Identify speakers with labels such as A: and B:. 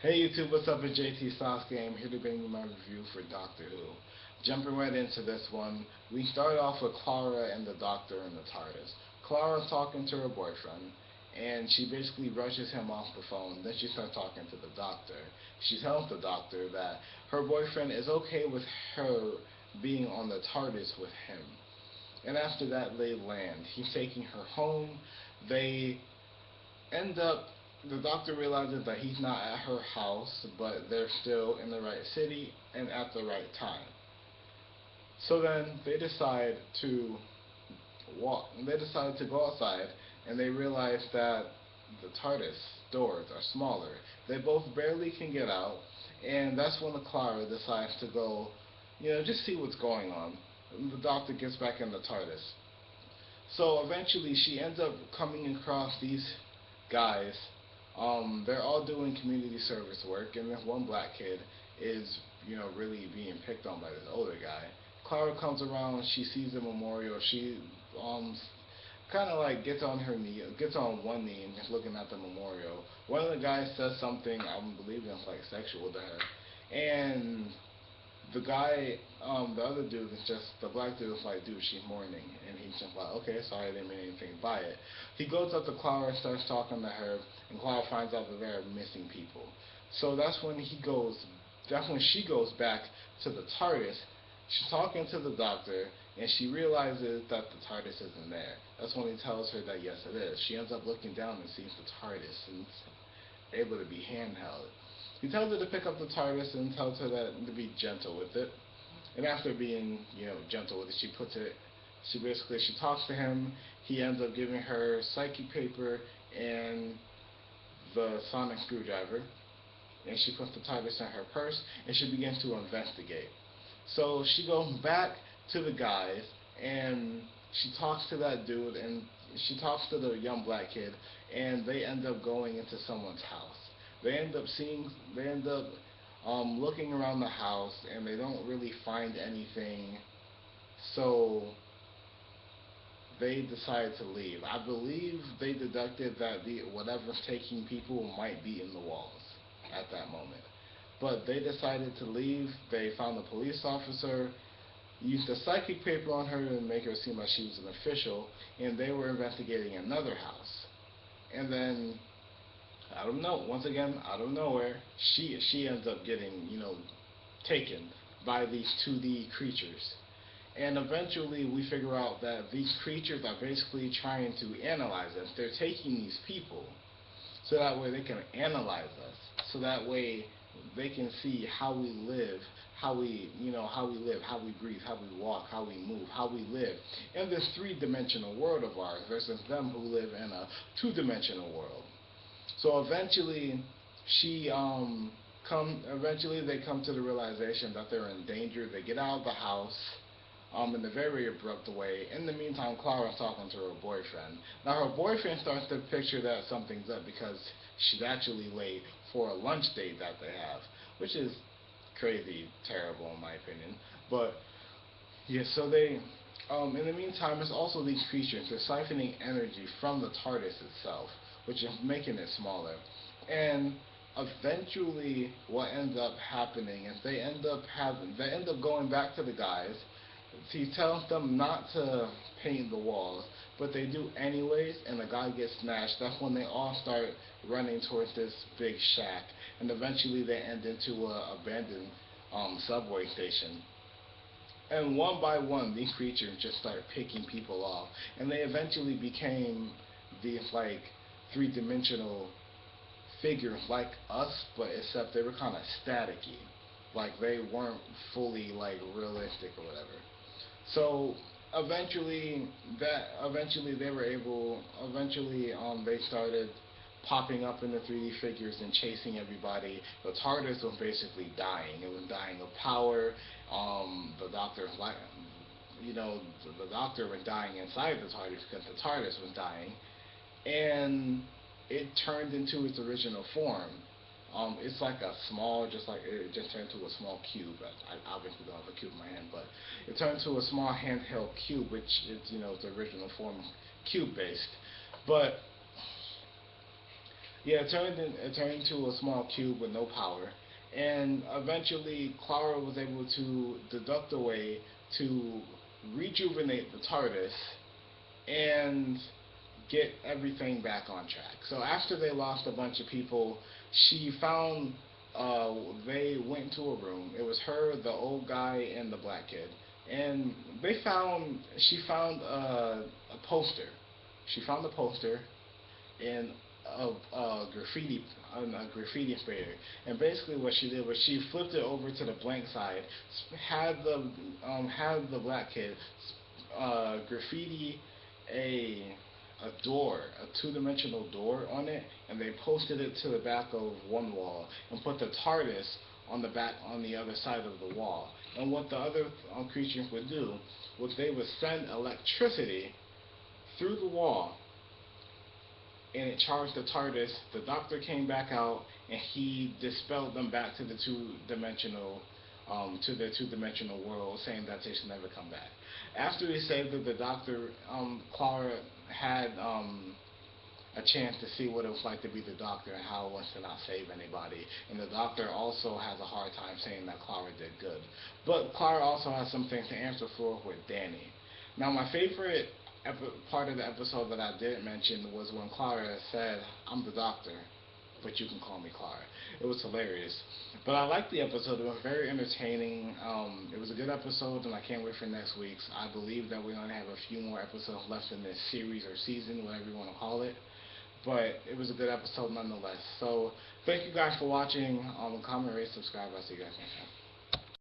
A: Hey YouTube, what's up? It's JT Sasuke. I'm here to bring you my review for Doctor Who. Jumping right into this one, we start off with Clara and the Doctor in the TARDIS. Clara's talking to her boyfriend, and she basically rushes him off the phone. Then she starts talking to the Doctor. She tells the Doctor that her boyfriend is okay with her being on the TARDIS with him. And after that, they land. He's taking her home. They end up the doctor realizes that he's not at her house, but they're still in the right city and at the right time. So then they decide to walk. They decide to go outside, and they realize that the TARDIS doors are smaller. They both barely can get out, and that's when the Clara decides to go, just see what's going on. The doctor gets back in the TARDIS. So eventually, she ends up coming across these guys. They're all doing community service work, and this one black kid is, really being picked on by this older guy. Clara comes around, she sees the memorial, she kind of like gets on her knee, gets on one knee and just looking at the memorial. One of the guys says something, I'm believing it's like sexual to her, and the guy, the other dude is just, the black dude is like, dude, she's mourning. And he's just like, okay, sorry, I didn't mean anything by it. He goes up to Clara, starts talking to her, and Clara finds out that there are missing people. So that's when she goes back to the TARDIS. She's talking to the doctor, and she realizes that the TARDIS isn't there. That's when he tells her that yes, it is. She ends up looking down and sees the TARDIS, and it's able to be handheld. He tells her to pick up the TARDIS and tells her that to be gentle with it. And after being, gentle with it, she talks to him. He ends up giving her psychic paper and the sonic screwdriver. And she puts the TARDIS in her purse, and she begins to investigate. So she goes back to the guys, and she talks to that dude, and she talks to the young black kid, and they end up going into someone's house. They end up looking around the house, and they don't really find anything. So they decide to leave. I believe they deducted that whatever's taking people might be in the walls at that moment. But they decided to leave. They found a police officer, used a psychic paper on her to make her seem like she was an official, and they were investigating another house. And then, I don't know, once again, out of nowhere, she ends up getting, taken by these 2D creatures. And eventually we figure out that these creatures are basically trying to analyze us. They're taking these people so that way they can analyze us. So that way they can see how we live, how we live, how we breathe, how we walk, how we move, how we live in this three-dimensional world of ours versus them who live in a two-dimensional world. So eventually eventually they come to the realization that they're in danger. They get out of the house in a very abrupt way. In the meantime, Clara's talking to her boyfriend. Now her boyfriend starts to picture that something's up because she's actually late for a lunch date that they have, which is crazy, terrible in my opinion. But yeah, so they in the meantime, it's also these creatures. They're siphoning energy from the TARDIS itself, which is making it smaller. And eventually, what ends up happening is they end up going back to the guys. He tells them not to paint the walls, but they do anyways, and the guy gets smashed. That's when they all start running towards this big shack, and eventually they end into a abandoned subway station. And one by one, these creatures just start picking people off, and they eventually became these like three-dimensional figures like us, but except they were kind of staticky, like they weren't fully like realistic or whatever. So eventually they were able. Eventually, they started popping up in the 3D figures and chasing everybody. The TARDIS was basically dying. It was dying of power. The Doctor, like, the Doctor was dying inside the TARDIS because the TARDIS was dying, and it turned into its original form. It's like a small, just like it just turned to a small cube. I obviously don't have a cube in my hand, but it turned to a small handheld cube, which is, the original form, cube based. But Yeah, it turned into a small cube with no power, and eventually Clara was able to deduct a way to rejuvenate the TARDIS and get everything back on track. So after they lost a bunch of people, she found they went into a room. It was her, the old guy, and the black kid, and she found a poster. She found a poster in a graffiti sprayer, and basically what she did was she flipped it over to the blank side, had the black kid graffiti a door, a two-dimensional door on it, and they posted it to the back of one wall and put the TARDIS on the other side of the wall. And what the other creatures would do was they would send electricity through the wall, and it charged the TARDIS. The Doctor came back out, and he dispelled them back to the two-dimensional world, saying that they should never come back. After he saved it, the Doctor, Clara had a chance to see what it was like to be the Doctor and how it was to not save anybody. And the Doctor also has a hard time saying that Clara did good. But Clara also has some things to answer for with Danny. Now, my favorite part of the episode that I didn't mention was when Clara said, "I'm the Doctor, but you can call me Clara." It was hilarious. But I liked the episode. It was very entertaining. It was a good episode, and I can't wait for next week's. I believe that we're going to have a few more episodes left in this series or season, whatever you want to call it. But it was a good episode nonetheless. So thank you guys for watching. Comment, rate, subscribe. I'll see you guys next time.